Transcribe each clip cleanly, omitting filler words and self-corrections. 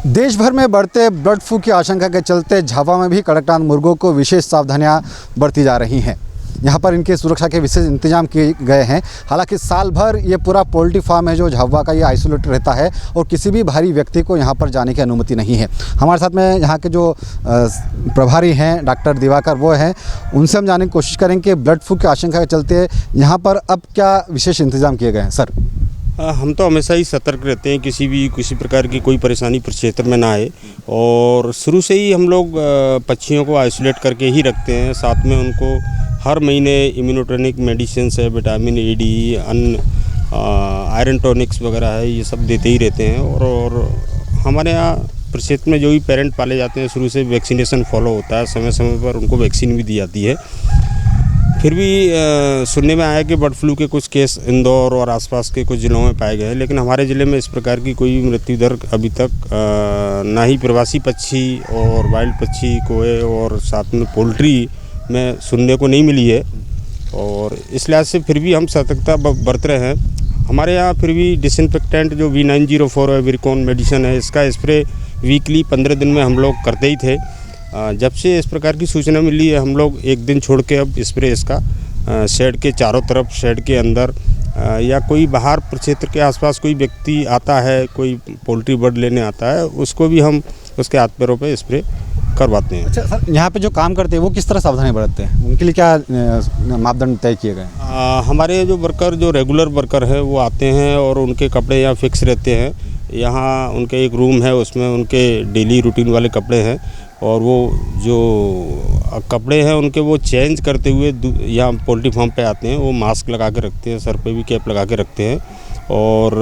देश भर में बढ़ते बर्ड फ्लू की आशंका के चलते झाबुआ में भी कड़कनाथ मुर्गों को विशेष सावधानियां बरती जा रही हैं। यहां पर इनके सुरक्षा के विशेष इंतजाम किए गए हैं। हालांकि साल भर ये पूरा पोल्ट्री फार्म है जो झाबुआ का, ये आइसोलेटेड रहता है और किसी भी भारी व्यक्ति को यहां पर जाने की अनुमति नहीं है। हमारे साथ में यहाँ के जो प्रभारी हैं डॉक्टर दिवाकर वो हैं, उनसे हम जानने की कोशिश करेंगे कि बर्ड फ्लू की आशंका के चलते यहाँ पर अब क्या विशेष इंतजाम किए गए हैं। सर, हम तो हमेशा ही सतर्क रहते हैं, किसी प्रकार की कोई परेशानी क्षेत्र में ना आए, और शुरू से ही हम लोग पक्षियों को आइसोलेट करके ही रखते हैं। साथ में उनको हर महीने इम्यूनोटॉनिक मेडिसिन है, विटामिन ए डी, अन्य आयरन टॉनिक्स वगैरह है, ये सब देते ही रहते हैं। और हमारे यहाँ क्षेत्र में जो भी पेरेंट पाले जाते हैं शुरू से वैक्सीनेशन फॉलो होता है, समय समय पर उनको वैक्सीन भी दी जाती है। फिर भी सुनने में आया कि बर्ड फ्लू के कुछ केस इंदौर और आसपास के कुछ ज़िलों में पाए गए हैं, लेकिन हमारे ज़िले में इस प्रकार की कोई मृत्यु दर अभी तक ना ही प्रवासी पक्षी और वाइल्ड पक्षी कोए और साथ में पोल्ट्री में सुनने को नहीं मिली है। और इस लिहाज से फिर भी हम सतर्कता बरत रहे हैं। हमारे यहाँ फिर भी डिसइंफेक्टेंट जो V904 है, विरकॉन मेडिसिन है, इसका स्प्रे वीकली 15 दिन में हम लोग करते ही थे। जब से इस प्रकार की सूचना मिली है, हम लोग एक दिन छोड़ के अब स्प्रे इसका शेड के चारों तरफ, शेड के अंदर या कोई बाहर क्षेत्र के आसपास कोई व्यक्ति आता है, कोई पोल्ट्री बर्ड लेने आता है, उसको भी हम उसके हाथ पैरों पे स्प्रे करवाते हैं। अच्छा सर, यहाँ पे जो काम करते हैं वो किस तरह सावधानी बरतते हैं? उनके लिए क्या मापदंड तय किए गए? हमारे जो वर्कर, जो रेगुलर वर्कर है, वो आते हैं और उनके कपड़े यहाँ फिक्स रहते हैं। यहाँ उनके एक रूम है, उसमें उनके डेली रूटीन वाले कपड़े हैं, और वो जो कपड़े हैं उनके वो चेंज करते हुए यहाँ पोल्ट्री फार्म पे आते हैं। वो मास्क लगा के रखते हैं, सर पे भी कैप लगा के रखते हैं, और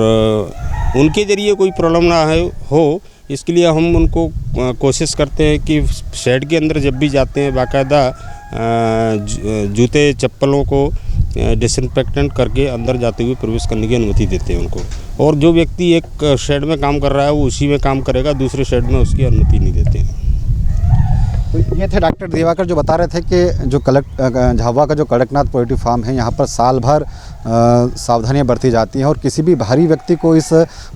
उनके ज़रिए कोई प्रॉब्लम ना हो इसके लिए हम उनको कोशिश करते हैं कि शेड के अंदर जब भी जाते हैं बाकायदा जूते चप्पलों को डिसइंफेक्टेंट करके अंदर जाते हुए प्रवेश करने की अनुमति देते हैं उनको। और जो व्यक्ति एक शेड में काम कर रहा है वो उसी में काम करेगा, दूसरे शेड में उसकी अनुमति नहीं देते हैं। तो ये थे डॉक्टर दिवाकर जो बता रहे थे कि जो झाबुआ का जो कड़कनाथ पोल्ट्री फार्म है, यहाँ पर साल भर सावधानियां बरती जाती हैं और किसी भी भारी व्यक्ति को इस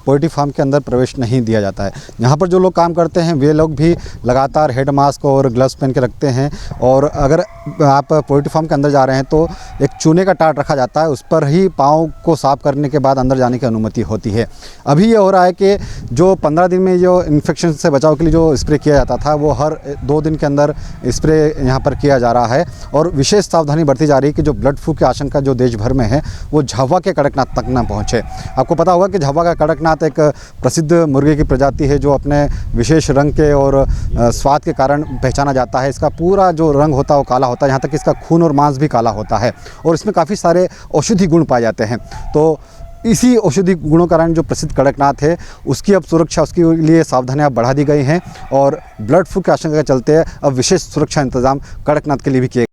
पोल्ट्री फार्म के अंदर प्रवेश नहीं दिया जाता है। यहाँ पर जो लोग काम करते हैं वे लोग भी लगातार हेड मास्क और ग्लव्स पहन के रखते हैं, और अगर आप पोल्ट्री फार्म के अंदर जा रहे हैं तो एक चूने का टाट रखा जाता है, उस पर ही पाँव को साफ करने के बाद अंदर जाने की अनुमति होती है। अभी ये हो रहा है कि जो 15 दिन में जो इन्फेक्शन से बचाव के लिए जो स्प्रे किया जाता था वो हर 2 दिन के अंदर स्प्रे यहाँ पर किया जा रहा है, और विशेष सावधानी बरती जा रही है कि जो ब्लड फ्लू की आशंका जो देश भर में है वो झाबुआ के कड़कनाथ तक न पहुँचे। आपको पता होगा कि झाबुआ का कड़कनाथ एक प्रसिद्ध मुर्गे की प्रजाति है जो अपने विशेष रंग के और स्वाद के कारण पहचाना जाता है। इसका पूरा जो रंग होता है वो काला होता है, यहाँ तक कि इसका खून और मांस भी काला होता है, और इसमें काफ़ी सारे औषधि गुण पाए जाते हैं। तो इसी औषधि गुणों के कारण जो प्रसिद्ध कड़कनाथ है उसकी अब सुरक्षा, उसके लिए सावधानियां बढ़ा दी गई हैं, और ब्लड फ्लू की आशंका के चलते अब विशेष सुरक्षा इंतजाम कड़कनाथ के लिए भी किए।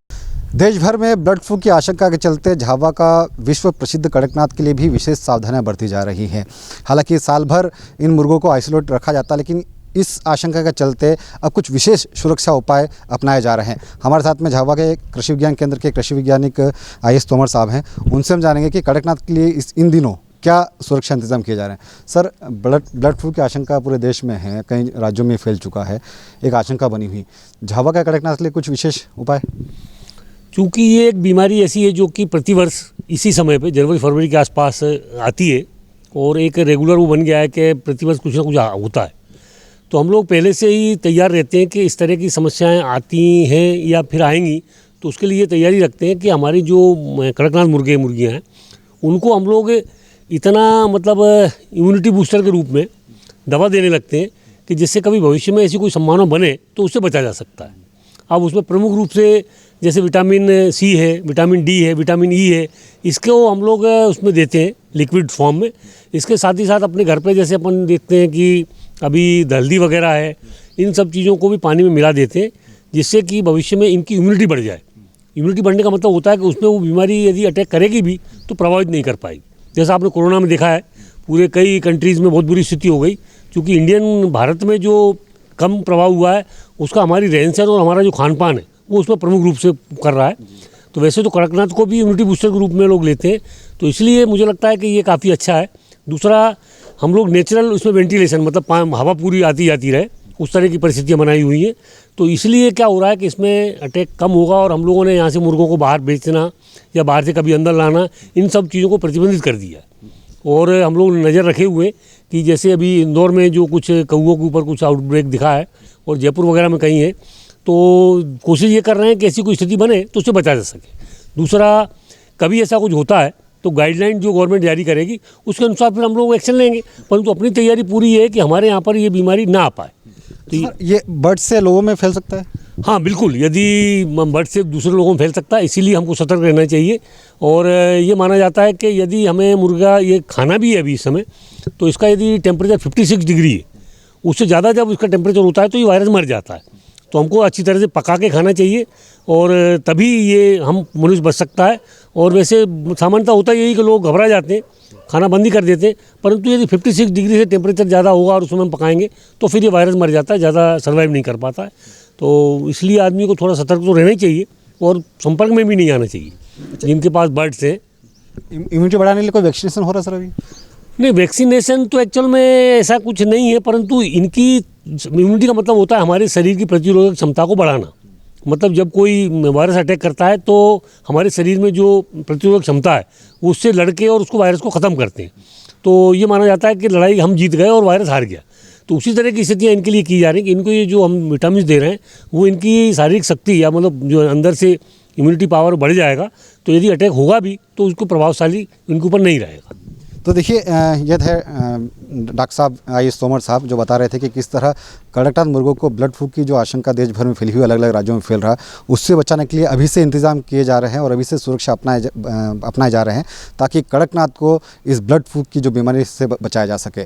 देश भर में बर्ड फ्लू की आशंका के चलते झाबुआ का विश्व प्रसिद्ध कड़कनाथ के लिए भी विशेष सावधानियां बरती जा रही हैं। हालांकि साल भर इन मुर्गों को आइसोलेट रखा जाता है, लेकिन इस आशंका के चलते अब कुछ विशेष सुरक्षा उपाय अपनाए जा रहे हैं। हमारे साथ में झाबुआ के कृषि विज्ञान केंद्र के कृषि वैज्ञानिक IS तोमर साहब हैं, उनसे हम जानेंगे कि कड़कनाथ के लिए इन दिनों क्या सुरक्षा इंतजाम किए जा रहे हैं। सर, ब्लड फ्लू की आशंका पूरे देश में है, कई राज्यों में फैल चुका है, एक आशंका बनी हुई। झाबुआ का कड़कनाथ के लिए कुछ विशेष उपाय? चूँकि ये एक बीमारी ऐसी है जो कि प्रतिवर्ष इसी समय पे जनवरी फरवरी के आसपास आती है, और एक रेगुलर वो बन गया है कि प्रतिवर्ष कुछ ना कुछ होता है। तो हम लोग पहले से ही तैयार रहते हैं कि इस तरह की समस्याएं आती हैं या फिर आएंगी, तो उसके लिए तैयारी रखते हैं कि हमारी जो कड़कनाथ मुर्गियाँ हैं उनको हम लोग इतना मतलब इम्यूनिटी बूस्टर के रूप में दवा देने लगते हैं कि जिससे कभी भविष्य में ऐसी कोई संभावना बने तो उससे बचा जा सकता है। अब उसमें प्रमुख रूप से जैसे विटामिन C है, विटामिन D है, विटामिन E है, इसको हम लोग उसमें देते हैं लिक्विड फॉर्म में। इसके साथ ही साथ अपने घर पे जैसे अपन देखते हैं कि अभी हल्दी वगैरह है, इन सब चीज़ों को भी पानी में मिला देते हैं, जिससे कि भविष्य में इनकी इम्यूनिटी बढ़ जाए। इम्यूनिटी बढ़ने का मतलब होता है कि उसमें वो बीमारी यदि अटैक करेगी भी तो प्रभावित नहीं कर पाएगी। जैसा आपने कोरोना में देखा है, पूरे कई कंट्रीज़ में बहुत बुरी स्थिति हो गई, क्योंकि भारत में जो कम प्रभाव हुआ है उसका हमारी रहन सहन और हमारा जो खान पान है वो उसमें प्रमुख रूप से कर रहा है। तो वैसे तो कड़कनाथ को भी इम्यूनिटी बूस्टर के रूप में लोग लेते हैं, तो इसलिए मुझे लगता है कि ये काफ़ी अच्छा है। दूसरा हम लोग नेचुरल उसमें वेंटिलेशन मतलब हवा पूरी आती जाती रहे, उस तरह की परिस्थितियाँ बनाई हुई हैं। तो इसलिए क्या हो रहा है कि इसमें अटैक कम होगा और हम लोगों ने यहाँ से मुर्गों को बाहर बेचना या बाहर से कभी अंदर लाना, इन सब चीज़ों को प्रतिबंधित कर दिया है। और हम लोग नज़र रखे हुए कि जैसे अभी इंदौर में जो कुछ कौओं के ऊपर कुछ आउटब्रेक दिखा है और जयपुर वगैरह में कहीं है, तो कोशिश ये कर रहे हैं कि ऐसी कोई स्थिति बने तो उससे बचा जा सके। दूसरा, कभी ऐसा कुछ होता है तो गाइडलाइन जो गवर्नमेंट जारी करेगी उसके अनुसार फिर हम लोग एक्शन लेंगे, परंतु अपनी तैयारी पूरी है कि हमारे यहाँ पर ये बीमारी ना आ पाए। तो ये बर्ड से लोगों में फैल सकता है? हाँ बिल्कुल, यदि बर्ड से दूसरे लोगों में फैल सकता है, इसीलिए हमको सतर्क रहना चाहिए। और ये माना जाता है कि यदि हमें मुर्गा ये खाना भी है अभी इस समय, तो इसका यदि टेम्परेचर 56 डिग्री है, उससे ज़्यादा जब इसका टेम्परेचर होता है तो ये वायरस मर जाता है। तो हमको अच्छी तरह से पका के खाना चाहिए और तभी ये हम मनुष्य बच सकता है। और वैसे सामान्यतः होता यही कि लोग घबरा जाते हैं, खाना बंद ही कर देते हैं, परंतु यदि 56 डिग्री से टेम्परेचर ज़्यादा होगा और उसमें हम पकाएंगे तो फिर ये वायरस मर जाता है, ज़्यादा सर्वाइव नहीं कर पाता है। तो इसलिए आदमी को थोड़ा सतर्क तो रहना ही चाहिए और संपर्क में भी नहीं आना चाहिए जिनके पास बर्ड्स हैं। इम्यूनिटी बढ़ाने के लिए कोई वैक्सीनेशन हो रहा है सर अभी? नहीं, वैक्सीनेशन तो एक्चुअल में ऐसा कुछ नहीं है, परंतु इनकी इम्यूनिटी का मतलब होता है हमारे शरीर की प्रतिरोधक क्षमता को बढ़ाना। मतलब जब कोई वायरस अटैक करता है तो हमारे शरीर में जो प्रतिरोधक क्षमता है वो उससे लड़के और उसको वायरस को ख़त्म करते हैं। तो ये माना जाता है कि लड़ाई हम जीत गए और वायरस हार गया। तो उसी तरह की स्थितियाँ इनके लिए की जा रही हैं कि इनको ये जो हम विटामिन दे रहे हैं वो इनकी शारीरिक शक्ति या मतलब जो अंदर से इम्यूनिटी पावर बढ़ जाएगा, तो यदि अटैक होगा भी तो उसको प्रभावशाली इनके ऊपर नहीं रहेगा। तो देखिए ये थे डॉक्टर साहब आयुष तोमर साहब जो बता रहे थे कि किस तरह कड़कनाथ मुर्गों को ब्लड फ्लू की जो आशंका देश भर में फैली हुई अलग अलग राज्यों में फैल रहा है, उससे बचाने के लिए अभी से इंतजाम किए जा रहे हैं और अभी से सुरक्षा अपनाए जा रहे हैं ताकि कड़कनाथ को इस ब्लड फ्लू की जो बीमारी से बचाया जा सके।